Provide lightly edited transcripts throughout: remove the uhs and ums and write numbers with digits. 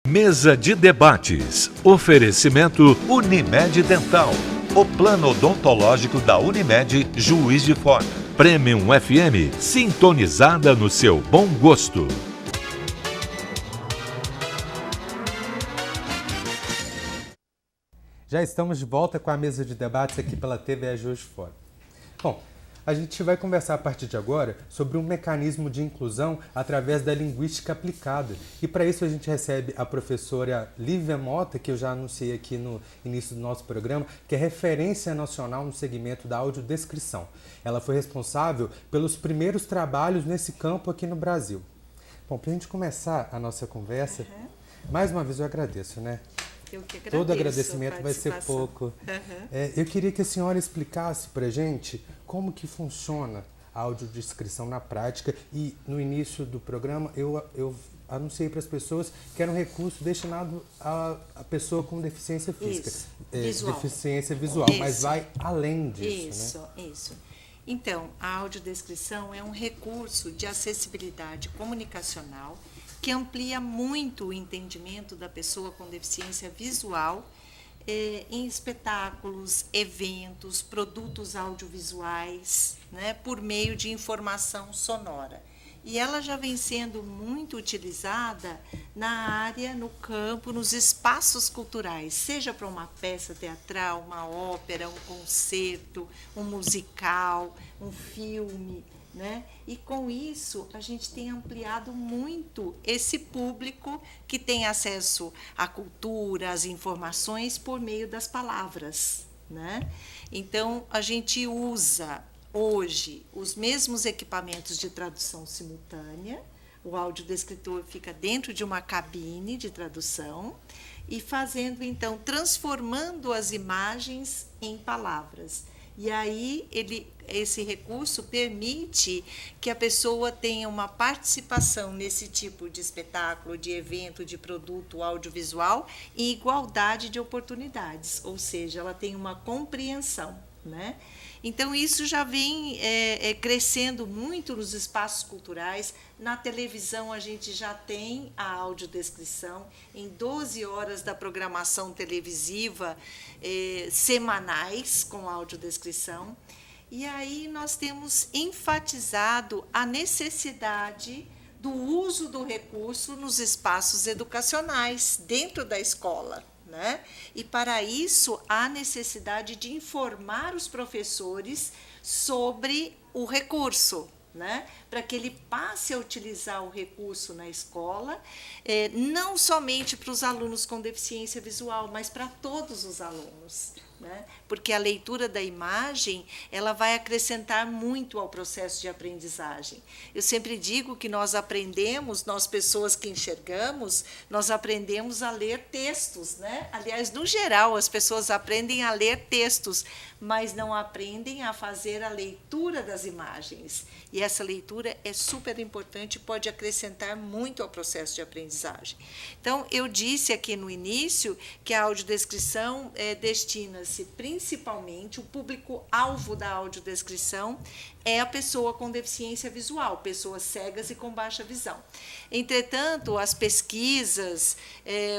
Mesa de debates. Oferecimento Unimed Dental. O plano odontológico da Unimed Juiz de Fora. Premium FM, sintonizada no seu bom gosto. Já estamos de volta com a mesa de debates aqui pela TV Juiz de Fora. Bom, a gente vai conversar a partir de agora sobre um mecanismo de inclusão através da linguística aplicada. E para isso a gente recebe a professora Lívia Mota, que eu já anunciei aqui no início do nosso programa, que é referência nacional no segmento da audiodescrição. Ela foi responsável pelos primeiros trabalhos nesse campo aqui no Brasil. Bom, para a gente começar a nossa conversa, mais uma vez eu agradeço, né? Eu que agradeço. Todo agradecimento vai ser pouco. Eu queria que a senhora explicasse para a gente como que funciona a audiodescrição na prática. E no início do programa eu anunciei para as pessoas que era um recurso destinado à pessoa com deficiência física. Visual. Deficiência visual, mas vai além disso, né? Isso. Então, a audiodescrição é um recurso de acessibilidade comunicacional que amplia muito o entendimento da pessoa com deficiência visual em espetáculos, eventos, produtos audiovisuais, né, por meio de informação sonora. E ela já vem sendo muito utilizada na área, no campo, nos espaços culturais, seja para uma peça teatral, uma ópera, um concerto, um musical, um filme, né? E com isso a gente tem ampliado muito esse público que tem acesso à cultura, às informações por meio das palavras, né? Então a gente usa hoje os mesmos equipamentos de tradução simultânea. O audiodescritor fica dentro de uma cabine de tradução e fazendo então, transformando as imagens em palavras. E aí esse recurso permite que a pessoa tenha uma participação nesse tipo de espetáculo, de evento, de produto audiovisual em igualdade de oportunidades, ou seja, ela tem uma compreensão, né? Então, isso já vem crescendo muito nos espaços culturais. Na televisão, a gente já tem a audiodescrição em 12 horas da programação televisiva semanais com audiodescrição. E aí nós temos enfatizado a necessidade do uso do recurso nos espaços educacionais, dentro da escola, né? E para isso há necessidade de informar os professores sobre o recurso, né? Para que ele passe a utilizar o recurso na escola, não somente para os alunos com deficiência visual, mas para todos os alunos, né? Porque a leitura da imagem ela vai acrescentar muito ao processo de aprendizagem. Eu sempre digo que nós pessoas que enxergamos, nós aprendemos a ler textos, né? Aliás, no geral, as pessoas aprendem a ler textos, mas não aprendem a fazer a leitura das imagens. E essa leitura é super importante e pode acrescentar muito ao processo de aprendizagem. Então, eu disse aqui no início que a audiodescrição destina-se principalmente, o público-alvo da audiodescrição é a pessoa com deficiência visual, pessoas cegas e com baixa visão. Entretanto, as pesquisas,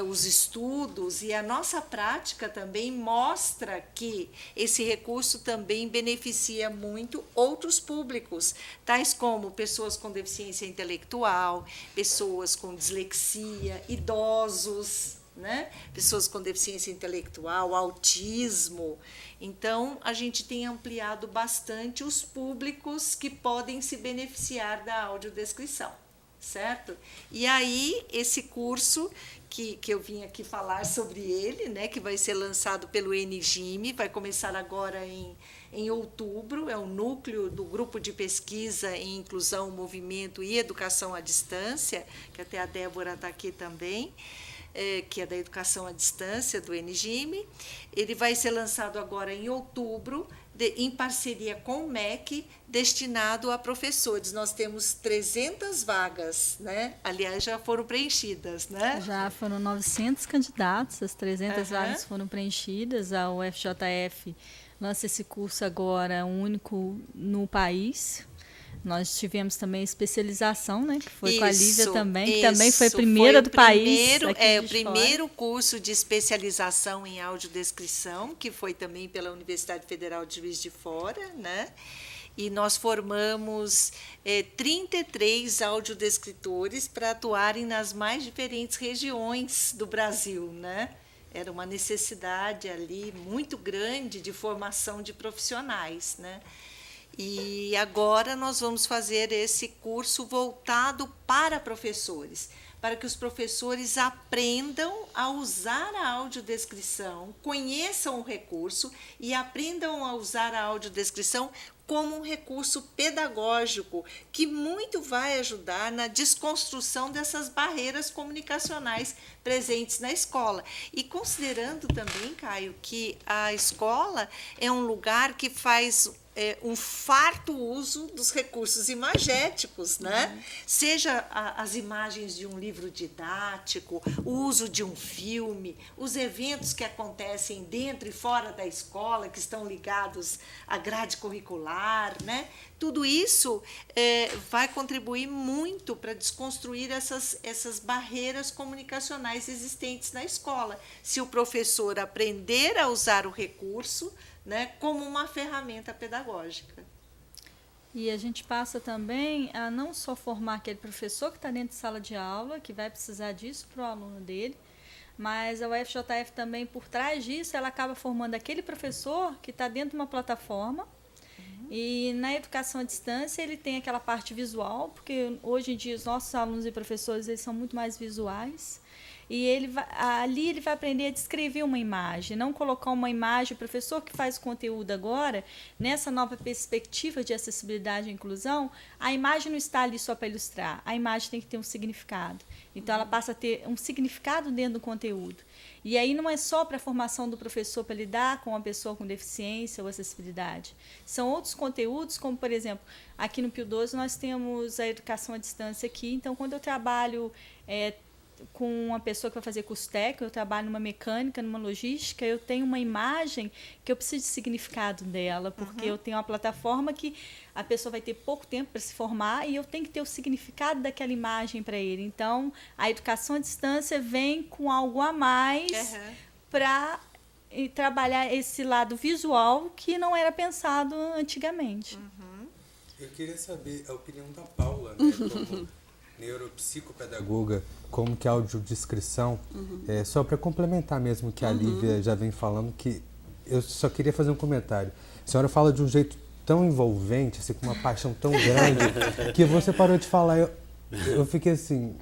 os estudos e a nossa prática também mostra que esse recurso também beneficia muito outros públicos, tais como pessoas com deficiência intelectual, pessoas com dislexia, idosos, né? Pessoas com deficiência intelectual, autismo. Então, a gente tem ampliado bastante os públicos que podem se beneficiar da audiodescrição, certo? E aí, esse curso que eu vim aqui falar sobre ele, né, que vai ser lançado pelo NGIME, vai começar agora em outubro, é o núcleo do Grupo de Pesquisa em Inclusão, Movimento e Educação à Distância, que até a Débora está aqui também, que é da Educação à Distância, do NGIME. Ele vai ser lançado agora em outubro, em parceria com o MEC, destinado a professores. Nós temos 300 vagas, né? Aliás, já foram preenchidas, né? Já foram 900 candidatos, as 300 vagas foram preenchidas. A UFJF lança esse curso agora único no país, Nós tivemos também especialização, né? Que foi Isso, com a Lívia também, que isso, também foi a primeira do país. É o primeiro curso de especialização em audiodescrição, que foi também pela Universidade Federal de Juiz de Fora, né? E nós formamos 33 audiodescritores para atuarem nas mais diferentes regiões do Brasil, né? Era uma necessidade ali muito grande de formação de profissionais, né? E agora nós vamos fazer esse curso voltado para professores, para que os professores aprendam a usar a audiodescrição, conheçam o recurso e aprendam a usar a audiodescrição como um recurso pedagógico que muito vai ajudar na desconstrução dessas barreiras comunicacionais presentes na escola. E considerando também, Caio, que a escola é um lugar que faz um farto uso dos recursos imagéticos, né? Seja as imagens de um livro didático, o uso de um filme, os eventos que acontecem dentro e fora da escola, que estão ligados à grade curricular, né? Tudo isso vai contribuir muito para desconstruir essas barreiras comunicacionais existentes na escola. Se o professor aprender a usar o recurso, né, como uma ferramenta pedagógica. E a gente passa também a não só formar aquele professor que está dentro de sala de aula, que vai precisar disso para o aluno dele, mas a UFJF também, por trás disso, ela acaba formando aquele professor que está dentro de uma plataforma. E na educação à distância ele tem aquela parte visual, porque hoje em dia os nossos alunos e professores eles são muito mais visuais. E ali ele vai aprender a descrever uma imagem, não colocar uma imagem. O professor que faz o conteúdo agora, nessa nova perspectiva de acessibilidade e inclusão, a imagem não está ali só para ilustrar, a imagem tem que ter um significado. Então, ela passa a ter um significado dentro do conteúdo. E aí não é só para a formação do professor para lidar com uma pessoa com deficiência ou acessibilidade. São outros conteúdos, como, por exemplo, aqui no Pio 12 nós temos a educação à distância aqui. Então, quando eu trabalho com uma pessoa que vai fazer curso técnico, eu trabalho numa mecânica, numa logística, eu tenho uma imagem que eu preciso de significado dela, porque eu tenho uma plataforma que a pessoa vai ter pouco tempo para se formar e eu tenho que ter o significado daquela imagem para ele. Então, a educação à distância vem com algo a mais para trabalhar esse lado visual que não era pensado antigamente. Eu queria saber a opinião da Paula, né, como neuropsicopedagoga, como que a audiodescrição, só para complementar mesmo que a Lívia já vem falando, que eu só queria fazer um comentário. A senhora fala de um jeito tão envolvente, assim, com uma paixão tão grande, que você parou de falar, eu fiquei assim,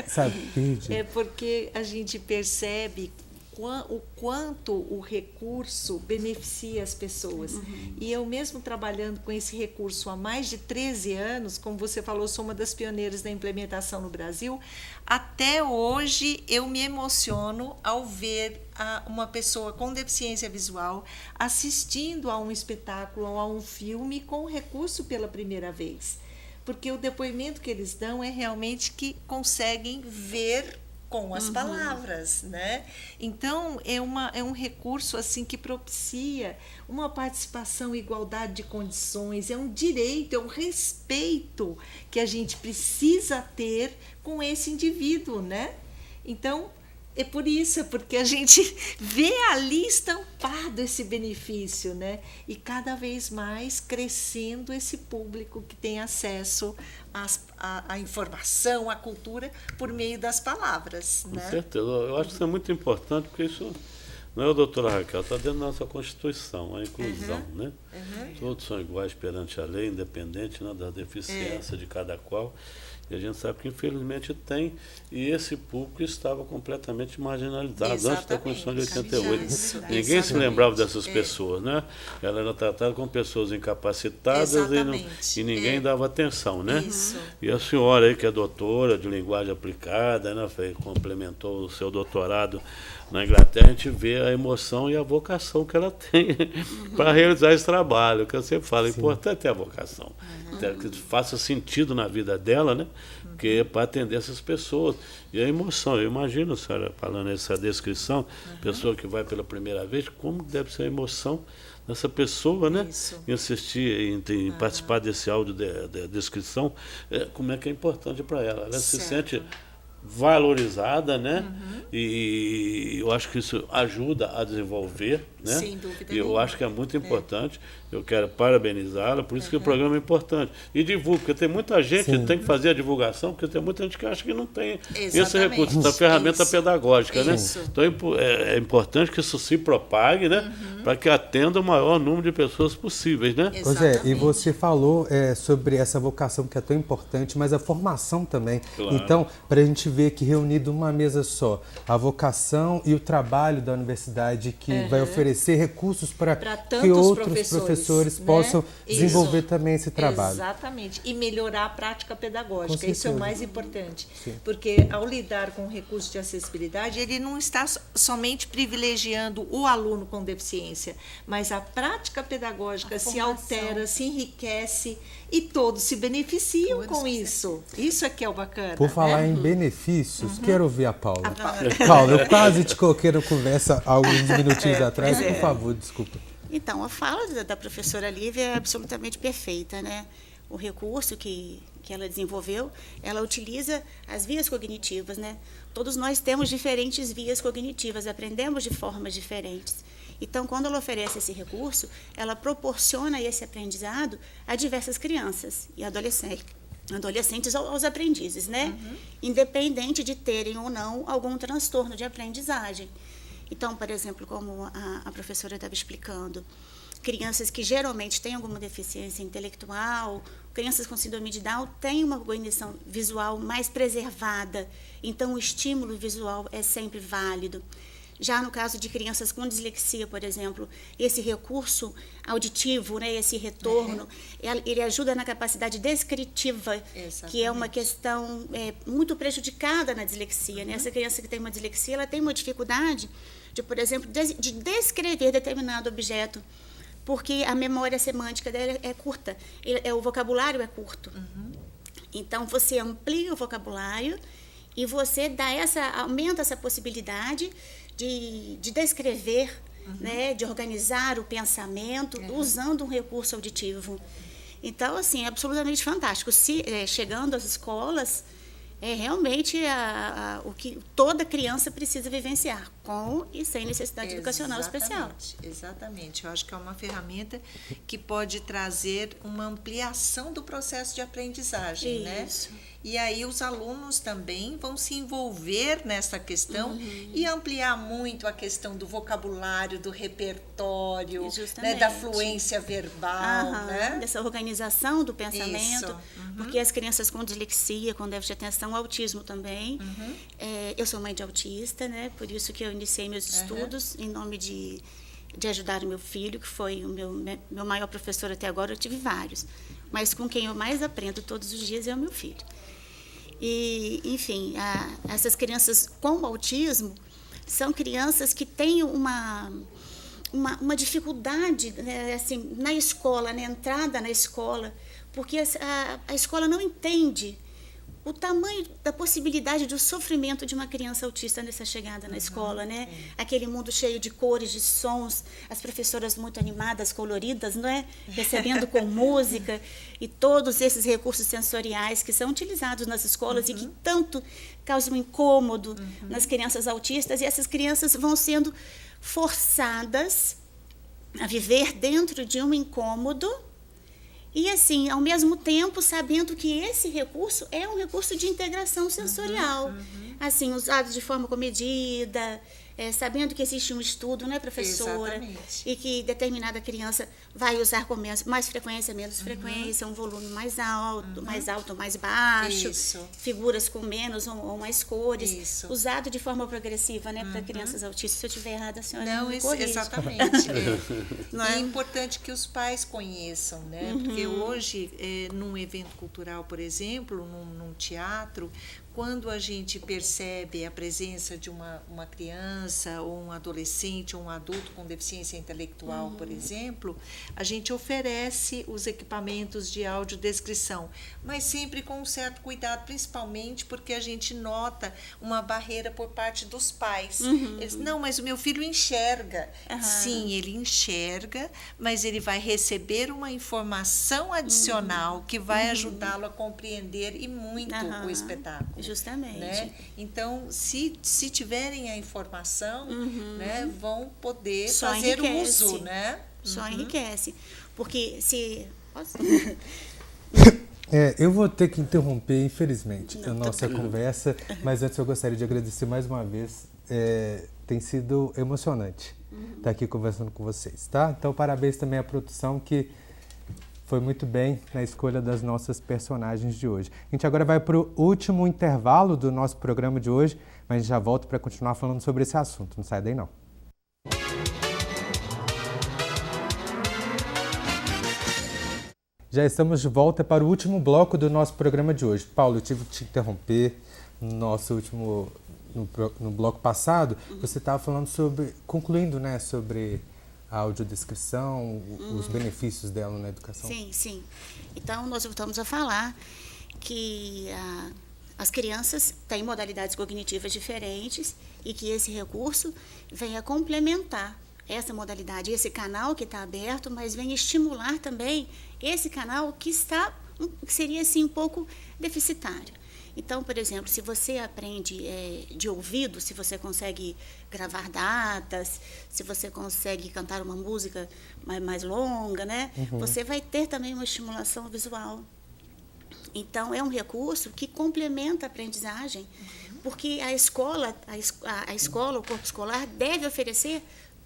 sabe? É porque a gente percebe o quanto o recurso beneficia as pessoas. E eu mesmo trabalhando com esse recurso há mais de 13 anos, como você falou, sou uma das pioneiras da implementação no Brasil, até hoje eu me emociono ao ver uma pessoa com deficiência visual assistindo a um espetáculo ou a um filme com o recurso pela primeira vez. Porque o depoimento que eles dão é realmente que conseguem ver com as palavras, né? Então, é um recurso assim que propicia uma participação e igualdade de condições, é um direito, é um respeito que a gente precisa ter com esse indivíduo, né? Então, é por isso, porque a gente vê ali estampado esse benefício, né? E cada vez mais crescendo esse público que tem acesso à informação, à cultura, por meio das palavras. Com né? certeza. Eu acho que isso é muito importante, porque isso não é, doutora Raquel, está dentro da nossa Constituição, a inclusão. Né? Todos são iguais perante a lei, independente, né, da deficiência de cada qual. E a gente sabe que, infelizmente, tem, e esse público estava completamente marginalizado antes da Constituição de 88. Ninguém se lembrava dessas pessoas, né? Ela era tratada como pessoas incapacitadas e ninguém dava atenção, né? E a senhora aí, que é doutora de linguagem aplicada, né, complementou o seu doutorado na Inglaterra, a gente vê a emoção e a vocação que ela tem para realizar esse trabalho, que eu sempre falo, é importante ter a vocação, que faça sentido na vida dela, né? que é para atender essas pessoas. E a emoção, eu imagino, senhora, falando essa descrição, pessoa que vai pela primeira vez, como deve ser a emoção dessa pessoa, né? Isso. Em assistir, em participar desse áudio de descrição, como é que é importante para ela. Ela se sente valorizada, né? E eu acho que isso ajuda a desenvolver, né? Sem dúvida E eu nenhuma. acho que é muito importante. Eu quero parabenizá-la, por isso que o programa é importante. E divulga, porque tem muita gente que tem que fazer a divulgação, porque tem muita gente que acha que não tem esse Exatamente. recurso, essa ferramenta Isso. pedagógica, né? Isso. Então é importante que isso se propague, né? Para que atenda o maior número de pessoas possíveis, né? Pois é, e Exatamente. você falou sobre essa vocação que é tão importante, mas a formação também. Claro. Então, para a gente ver aqui reunido numa mesa só, a vocação e o trabalho da universidade que vai oferecer recursos para tantos que outros professores, professores né? possam Isso. desenvolver também esse trabalho. Exatamente. E melhorar a prática pedagógica. Com Isso é o certeza. mais importante. Sim. Porque ao lidar com o recurso de acessibilidade, ele não está somente privilegiando o aluno com deficiência, mas a prática pedagógica se altera, se enriquece e todos se beneficiam com isso. Isso é que é o bacana. Por falar né? em benefícios, quero ouvir a Paula. Paula, eu quase te coloquei na conversa há alguns minutinhos atrás. Por favor, desculpa. Então, a fala da professora Lívia é absolutamente perfeita, né? O recurso que ela desenvolveu, ela utiliza as vias cognitivas, né? Todos nós temos diferentes vias cognitivas, aprendemos de formas diferentes. Então, quando ela oferece esse recurso, ela proporciona esse aprendizado a diversas crianças e adolescentes aos aprendizes, né? Independente de terem ou não algum transtorno de aprendizagem. Então, por exemplo, como a professora estava explicando, crianças que geralmente têm alguma deficiência intelectual, crianças com síndrome de Down têm uma cognição visual mais preservada, então o estímulo visual é sempre válido. Já no caso de crianças com dislexia, por exemplo, esse recurso auditivo, né, esse retorno, ele ajuda na capacidade descritiva, que é uma questão muito prejudicada na dislexia. Né? Essa criança que tem uma dislexia, ela tem uma dificuldade de, por exemplo, de descrever determinado objeto, porque a memória semântica dela é curta, o vocabulário é curto. Então, você amplia o vocabulário e você aumenta essa possibilidade de descrever, né, de organizar o pensamento usando um recurso auditivo. Então, assim, é absolutamente fantástico. Chegando às escolas, é realmente o que toda criança precisa vivenciar, com e sem necessidade educacional especial. Exatamente. Eu acho que é uma ferramenta que pode trazer uma ampliação do processo de aprendizagem, Isso. né? E aí os alunos também vão se envolver nessa questão e ampliar muito a questão do vocabulário, do repertório, né, da fluência verbal, né? Dessa organização do pensamento, Isso. porque as crianças com dislexia, com déficit de atenção, autismo também. Eu sou mãe de autista, né? Por isso que eu iniciei meus estudos em nome de ajudar o meu filho, que foi o meu maior professor até agora. Eu tive vários, mas com quem eu mais aprendo todos os dias é o meu filho. E, enfim, essas crianças com autismo são crianças que têm uma dificuldade, né, assim, na escola, na entrada na escola, porque a escola não entende o tamanho da possibilidade do sofrimento de uma criança autista nessa chegada na escola, né? Aquele mundo cheio de cores, de sons, as professoras muito animadas, coloridas, não é? Recebendo com música e todos esses recursos sensoriais que são utilizados nas escolas e que tanto causam incômodo nas crianças autistas, e essas crianças vão sendo forçadas a viver dentro de um incômodo. E, assim, ao mesmo tempo, sabendo que esse recurso é um recurso de integração sensorial, assim, usado de forma comedida, sabendo que existe um estudo, né, professora? Exatamente. E que determinada criança vai usar com mais frequência, menos frequência, um volume mais alto, mais baixo, Isso. figuras com menos ou mais cores, Isso. usado de forma progressiva, né, para crianças autistas. Se eu estiver errada, a senhora Não, me corrige. exatamente. Não E é? é importante que os pais conheçam, né? Porque hoje, num evento cultural, por exemplo, num teatro, quando a gente percebe a presença de uma criança criança, ou um adolescente, ou um adulto com deficiência intelectual, por exemplo, a gente oferece os equipamentos de audiodescrição, mas sempre com um certo cuidado, principalmente porque a gente nota uma barreira por parte dos pais. Eles, não, mas o meu filho enxerga. Sim, ele enxerga, mas ele vai receber uma informação adicional que vai ajudá-lo a compreender e muito o espetáculo. Justamente. Né? Então, se tiverem a informação, né, vão poder Só fazer enriquece. uso. Né? Só enriquece. Porque se... Posso? Eu vou ter que interromper, infelizmente, a nossa conversa, mas antes eu gostaria de agradecer mais uma vez. Tem sido emocionante estar aqui conversando com vocês, tá? Então, parabéns também à produção, que foi muito bem na escolha das nossas personagens de hoje. A gente agora vai para o último intervalo do nosso programa de hoje, mas a gente já volta para continuar falando sobre esse assunto. Não sai daí, não. Já estamos de volta para o último bloco do nosso programa de hoje. Paulo, eu tive que te interromper no bloco passado. Você estava falando concluindo, né, sobre a audiodescrição, os benefícios dela na educação. Sim. Então, nós voltamos a falar que as crianças têm modalidades cognitivas diferentes e que esse recurso vem a complementar essa modalidade, esse canal que está aberto, mas vem estimular também esse canal que seria assim um pouco deficitário. Então, por exemplo, se você aprende de ouvido, se você consegue gravar datas, se você consegue cantar uma música mais longa, né? Você vai ter também uma estimulação visual. Então, é um recurso que complementa a aprendizagem, porque a escola, o corpo escolar, deve oferecer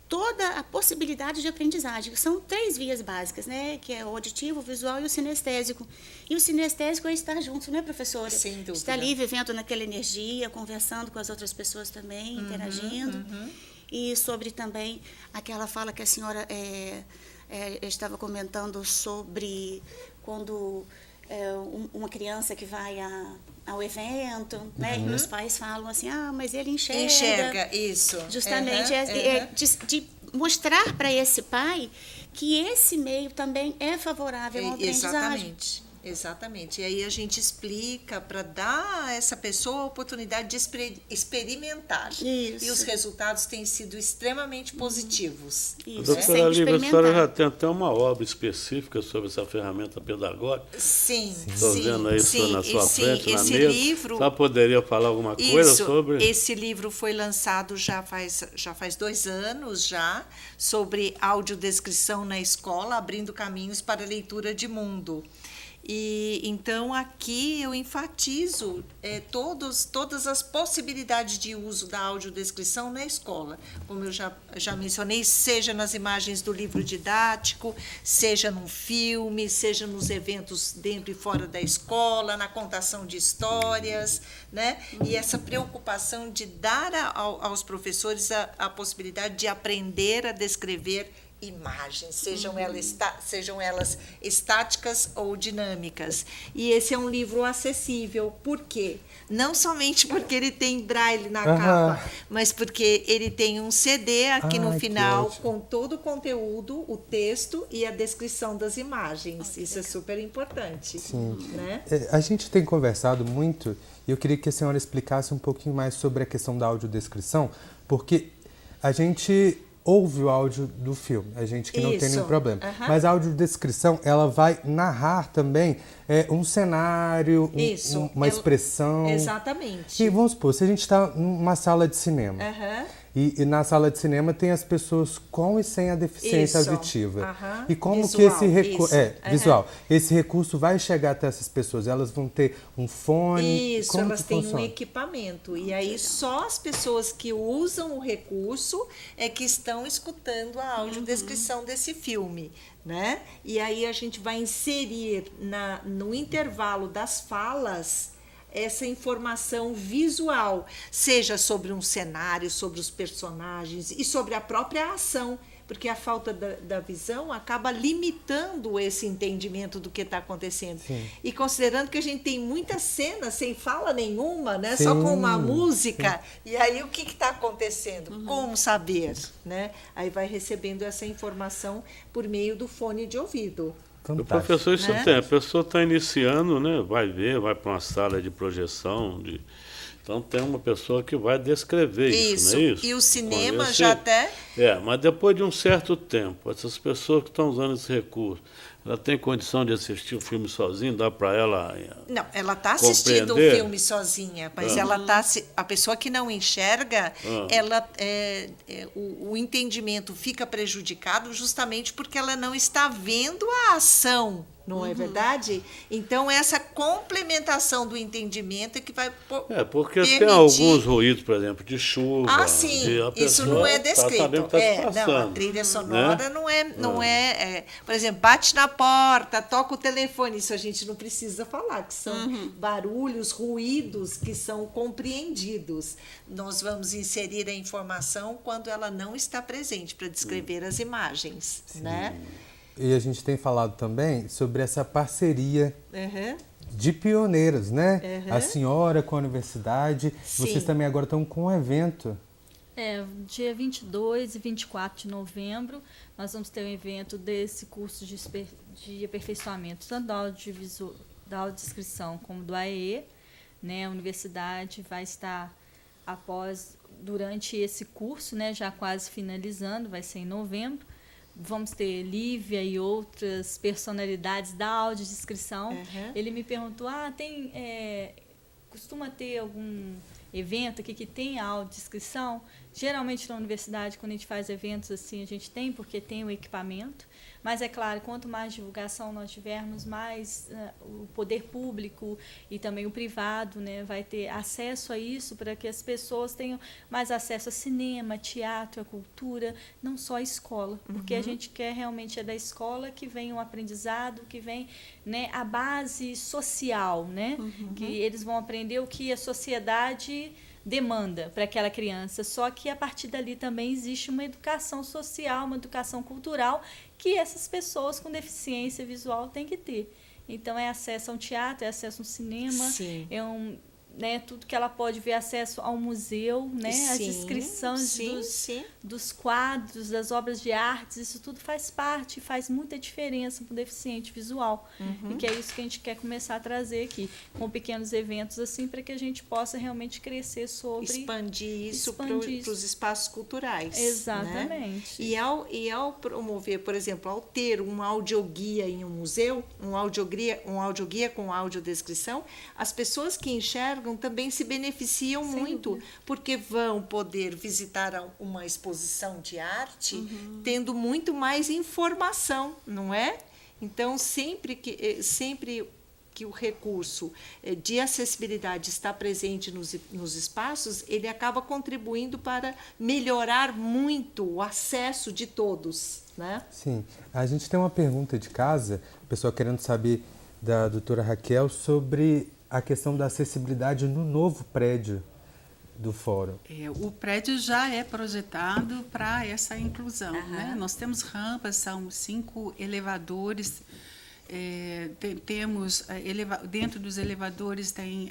toda a possibilidade de aprendizagem. São 3 vias básicas, né? Que é o auditivo, o visual e o sinestésico. E o sinestésico é estar junto, né, professora? Sem dúvida. Estar ali vivendo naquela energia, conversando com as outras pessoas também, interagindo. E sobre também aquela fala que a senhora estava comentando sobre quando uma criança que vai ao evento, né? E os pais falam assim, mas ele enxerga. Enxerga, isso. Justamente, de mostrar para esse pai que esse meio também é favorável ao aprendizagem. Exatamente. E aí a gente explica para dar a essa pessoa a oportunidade de experimentar. Isso. E os resultados têm sido extremamente positivos. Isso, Doutora Lívia, a senhora já tem até uma obra específica sobre essa ferramenta pedagógica? Sim. Estou vendo aí na sua frente, na esse mesa. livro, Só poderia falar alguma coisa sobre? Esse livro foi lançado já faz 2 anos sobre audiodescrição na escola, abrindo caminhos para a leitura de mundo. E então aqui eu enfatizo todas as possibilidades de uso da audiodescrição na escola, como eu já mencionei, seja nas imagens do livro didático, seja num filme, seja nos eventos dentro e fora da escola, na contação de histórias, né? E essa preocupação de dar aos professores a possibilidade de aprender a descrever imagens, sejam elas estáticas ou dinâmicas. E esse é um livro acessível. Por quê? Não somente porque ele tem braille na capa, mas porque ele tem um CD aqui no final com todo o conteúdo, o texto e a descrição das imagens. Isso é super importante. Sim. Né? A gente tem conversado muito e eu queria que a senhora explicasse um pouquinho mais sobre a questão da audiodescrição, porque a gente ouve o áudio do filme, a gente que não tem nenhum problema. Mas a audiodescrição, ela vai narrar também um cenário, uma expressão. Exatamente. E vamos supor, se a gente está numa sala de cinema, e na sala de cinema tem as pessoas com e sem a deficiência auditiva. E como visual, que esse recurso... visual. Esse recurso vai chegar até essas pessoas? Elas vão ter um fone? Isso, como elas que têm funciona? um equipamento. E aí só as pessoas que usam o recurso é que estão escutando a audiodescrição desse filme. Né? E aí a gente vai inserir no intervalo das falas essa informação visual, seja sobre um cenário, sobre os personagens e sobre a própria ação, Porque a falta da visão acaba limitando esse entendimento do que está acontecendo. Sim. E considerando que a gente tem muitas cenas sem fala nenhuma, né? Sim. Só com uma música, e aí o que está acontecendo? Como saber? Né? Aí vai recebendo essa informação por meio do fone de ouvido. O Fantástico. professor, isso Né? tem, a pessoa está iniciando, né? Vai para uma sala de projeção, então tem uma pessoa que vai descrever isso, não é isso? E o cinema Conhecer. já até... Mas depois de um certo tempo, essas pessoas que estão usando esse recurso, ela tem condição de assistir o filme sozinha, dá para ela... Não, ela está assistindo o compreender? filme sozinha, mas ela tá, a pessoa que não enxerga, ela, o entendimento fica prejudicado justamente porque ela não está vendo a ação, não é verdade? Então, essa complementação do entendimento é que vai porque permitir... tem alguns ruídos, por exemplo, de chuva. Ah, sim, isso não é descrito. Não, a trilha sonora né? não é, por exemplo, bate na porta, toca o telefone, isso a gente não precisa falar, que são barulhos, ruídos que são compreendidos. Nós vamos inserir a informação quando ela não está presente para descrever as imagens, né? E a gente tem falado também sobre essa parceria de pioneiros, né? A senhora com a universidade. Sim. Vocês também agora estão com um evento. Dia 22 e 24 de novembro, nós vamos ter um evento desse curso de aperfeiçoamento, tanto da audiodescrição como do AEE. Né? A universidade vai estar durante esse curso, né, já quase finalizando, vai ser em novembro. Vamos ter Lívia e outras personalidades da audiodescrição. Ele me perguntou, costuma ter algum evento aqui que tem audiodescrição? Geralmente na universidade, quando a gente faz eventos assim, a gente tem, porque tem o equipamento. Mas é claro, quanto mais divulgação nós tivermos, mais o poder público e também o privado, né, vai ter acesso a isso, para que as pessoas tenham mais acesso a cinema, teatro, a cultura, não só a escola. Porque a gente quer realmente da escola que vem um aprendizado, que vem, né, a base social, né, que eles vão aprender o que a sociedade demanda para aquela criança, só que a partir dali também existe uma educação social, uma educação cultural que essas pessoas com deficiência visual têm que ter. Então, é acesso a um teatro, é acesso a um cinema, né, tudo que ela pode ver, acesso ao museu, né, as descrições dos quadros, das obras de artes, isso tudo faz parte, faz muita diferença para o deficiente visual. E que é isso que a gente quer começar a trazer aqui, com pequenos eventos assim, para que a gente possa realmente crescer sobre... Expandir isso para os espaços culturais. Exatamente. Né? E ao promover, por exemplo, ao ter um audioguia em um museu, um audioguia com audiodescrição, as pessoas que enxergam também se beneficiam muito, porque vão poder visitar uma exposição de arte tendo muito mais informação, não é? Então, sempre que o recurso de acessibilidade está presente nos espaços, ele acaba contribuindo para melhorar muito o acesso de todos, né? Sim. A gente tem uma pergunta de casa, o pessoal querendo saber da doutora Raquel sobre a questão da acessibilidade no novo prédio do Fórum. O prédio já é projetado para essa inclusão. Né? Nós temos rampas, são 5 elevadores. Dentro dos elevadores tem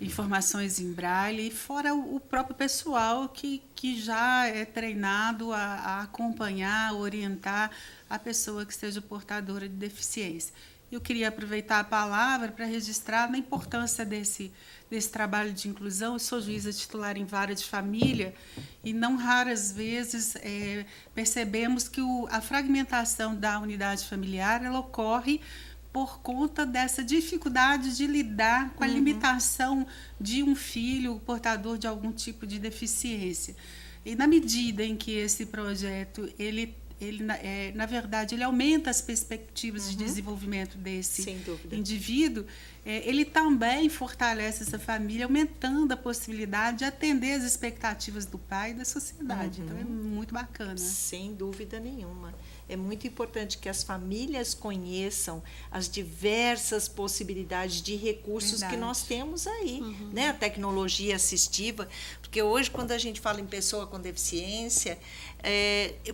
informações em braille, fora o próprio pessoal que já é treinado a acompanhar, orientar a pessoa que esteja portadora de deficiência. Eu queria aproveitar a palavra para registrar a importância desse trabalho de inclusão. Eu sou juíza titular em vara de família e não raras vezes percebemos que a fragmentação da unidade familiar ela ocorre por conta dessa dificuldade de lidar com a limitação de um filho portador de algum tipo de deficiência. E na medida em que esse projeto na verdade, ele aumenta as perspectivas de desenvolvimento desse indivíduo, ele também fortalece essa família, aumentando a possibilidade de atender as expectativas do pai e da sociedade. Então, é muito bacana. Sem dúvida nenhuma. É muito importante que as famílias conheçam as diversas possibilidades de recursos que nós temos aí, né? A tecnologia assistiva, porque hoje, quando a gente fala em pessoa com deficiência,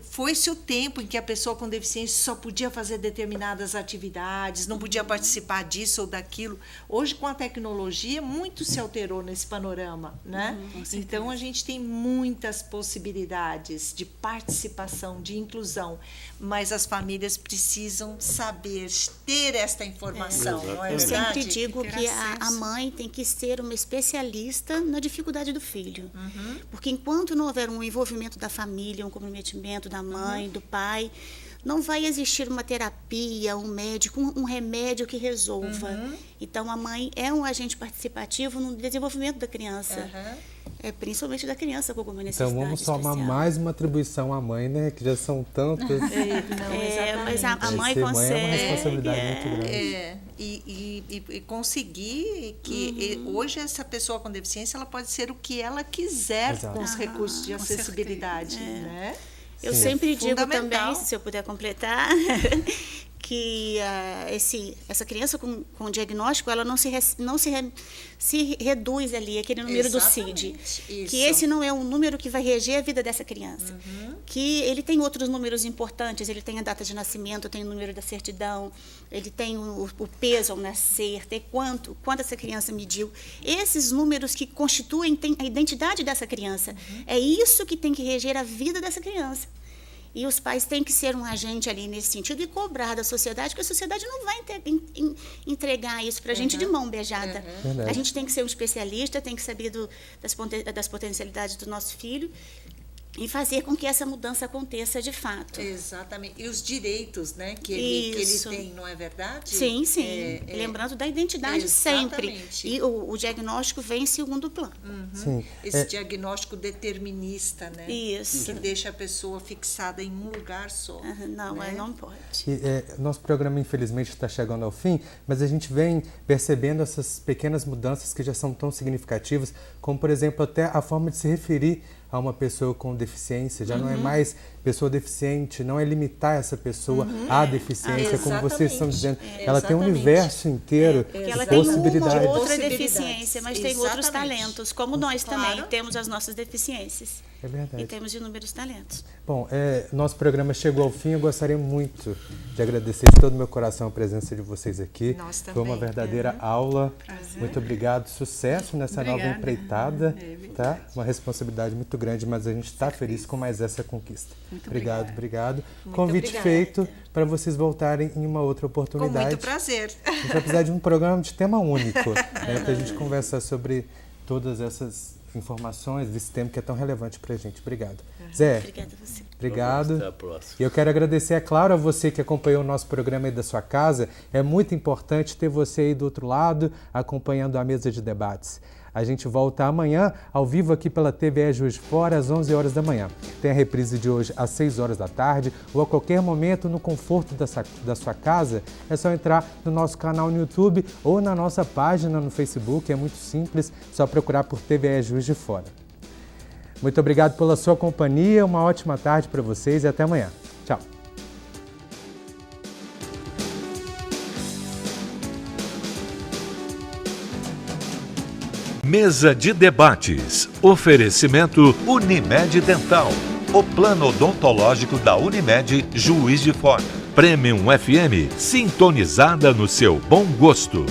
foi-se o tempo em que a pessoa com deficiência só podia fazer determinadas atividades, não podia participar disso ou daquilo. Hoje, com a tecnologia, muito se alterou nesse panorama, né? Então, a gente tem muitas possibilidades de participação, de inclusão, mas as famílias precisam saber ter esta informação, não é Eu verdade? sempre digo que a mãe tem que ser uma especialista na dificuldade do filho. Porque enquanto não houver um envolvimento da família, um comprometimento da mãe, do pai, não vai existir uma terapia, um médico, um remédio que resolva. Então, a mãe é um agente participativo no desenvolvimento da criança. Principalmente da criança com alguma necessidade Então, vamos somar especial. mais uma atribuição à mãe, né? Que já são tantas. Mas a mãe Ser consegue. mãe é uma responsabilidade muito grande. E conseguir que hoje essa pessoa com deficiência ela pode ser o que ela quiser Exato. com os recursos de com acessibilidade, né? Eu Sim. sempre digo Fundamental. também, se eu puder completar, que essa criança com diagnóstico, ela não se reduz ali, aquele número do CID. Exatamente, Que isso. esse não é um número que vai reger a vida dessa criança. Que ele tem outros números importantes, ele tem a data de nascimento, tem o número da certidão, ele tem o peso ao nascer, tem quanto essa criança mediu. Esses números que constituem a identidade dessa criança. É isso que tem que reger a vida dessa criança. E os pais têm que ser um agente ali nesse sentido e cobrar da sociedade, porque a sociedade não vai entregar isso para a gente de mão beijada. Verdade. A gente tem que ser um especialista, tem que saber das potencialidades do nosso filho e fazer com que essa mudança aconteça de fato. Exatamente. E os direitos, né, que ele Isso. tem, não é verdade? Sim, sim. Lembrando da identidade sempre. Exatamente. E o diagnóstico vem em segundo plano. Sim. Esse diagnóstico determinista, né? Isso. Que deixa a pessoa fixada em um lugar só. Não, né? não pode. Nosso programa, infelizmente, está chegando ao fim, mas a gente vem percebendo essas pequenas mudanças que já são tão significativas, como, por exemplo, até a forma de se referir a uma pessoa com deficiência. Já não é mais pessoa deficiente, não é limitar essa pessoa à deficiência, como vocês estão dizendo. Ela tem um universo inteiro Porque de ela tem uma possibilidades. ou outra Possibilidades. deficiência, mas tem outros Exatamente. talentos, como nós também Claro. temos as nossas deficiências. É verdade. E temos inúmeros talentos. Bom, nosso programa chegou ao fim. Eu gostaria muito de agradecer de todo o meu coração a presença de vocês aqui. Nós também. Foi uma verdadeira aula. Muito obrigado. Sucesso nessa nova Obrigada. empreitada. É verdade. Tá? Uma responsabilidade muito grande, mas a gente está feliz com mais essa conquista. Muito Obrigado. Muito Convite obrigada. feito para vocês voltarem em uma outra Com oportunidade. muito prazer. A gente vai precisar de um programa de tema único, né, para a gente conversar sobre todas essas informações desse tema que é tão relevante para a gente. Obrigado. Zé, Obrigada a você. obrigado. Até a próxima. E eu quero agradecer, é claro, a você que acompanhou o nosso programa aí da sua casa. É muito importante ter você aí do outro lado, acompanhando a mesa de debates. A gente volta amanhã, ao vivo aqui pela TVE Juiz de Fora, às 11 horas da manhã. Tem a reprise de hoje às 6 horas da tarde, ou a qualquer momento, no conforto da sua casa. É só entrar no nosso canal no YouTube ou na nossa página no Facebook. É muito simples, só procurar por TVE Juiz de Fora. Muito obrigado pela sua companhia, uma ótima tarde para vocês e até amanhã. Tchau. Mesa de debates. Oferecimento Unimed Dental. O plano odontológico da Unimed Juiz de Fora. Premium FM, sintonizada no seu bom gosto.